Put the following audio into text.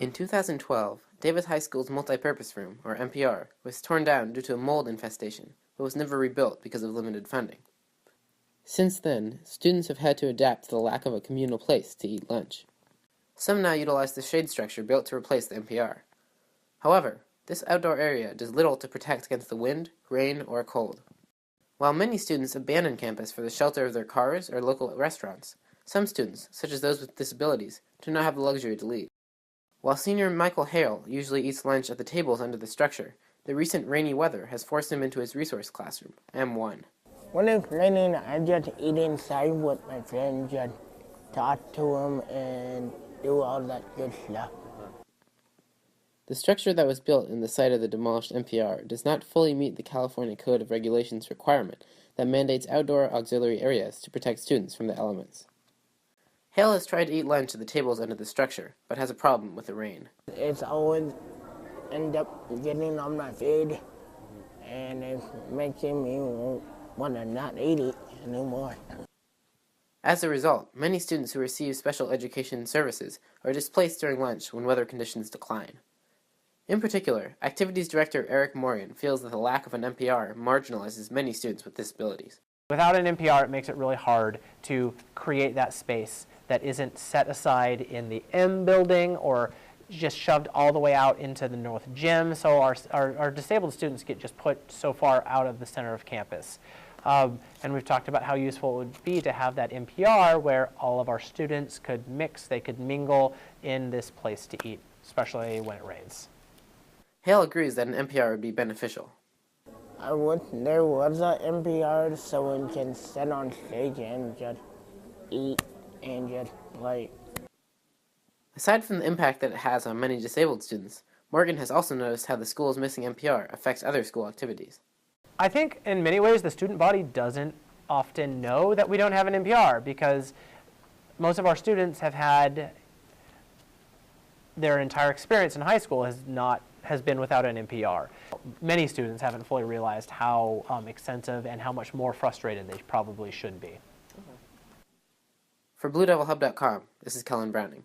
In 2012, Davis High School's multipurpose room, or MPR, was torn down due to a mold infestation, but was never rebuilt because of limited funding. Since then, students have had to adapt to the lack of a communal place to eat lunch. Some now utilize the shade structure built to replace the MPR. However, this outdoor area does little to protect against the wind, rain, or cold. While many students abandon campus for the shelter of their cars or local restaurants, some students, such as those with disabilities, do not have the luxury to leave. While senior Michael Hale usually eats lunch at the tables under the structure, the recent rainy weather has forced him into his resource classroom, M1. When it's raining, I just eat inside with my friends, just talk to them and do all that good stuff. The structure that was built in the site of the demolished MPR does not fully meet the California Code of Regulations requirement that mandates outdoor auxiliary areas to protect students from the elements. Hale has tried to eat lunch at the tables under the structure, but has a problem with the rain. It's always end up getting on my feet, and it's making me want to not eat it anymore. As a result, many students who receive special education services are displaced during lunch when weather conditions decline. In particular, Activities Director Eric Morian feels that the lack of an MPR marginalizes many students with disabilities. Without an MPR, it makes it really hard to create that space that isn't set aside in the M building or just shoved all the way out into the north gym, so our disabled students get just put so far out of the center of campus. And we've talked about how useful it would be to have that MPR where all of our students could mix, they could mingle in this place to eat, especially when it rains. Hale agrees that an MPR would be beneficial. There was a MPR so we can sit on stage and just eat and just play. Aside from the impact that it has on many disabled students, Morgan has also noticed how the school's missing MPR affects other school activities. I think in many ways the student body doesn't often know that we don't have an MPR because most of our students have had their entire experience in high school has been without an MPR. Many students haven't fully realized how extensive and how much more frustrated they probably should be. For BlueDevilHub.com, this is Kellen Browning.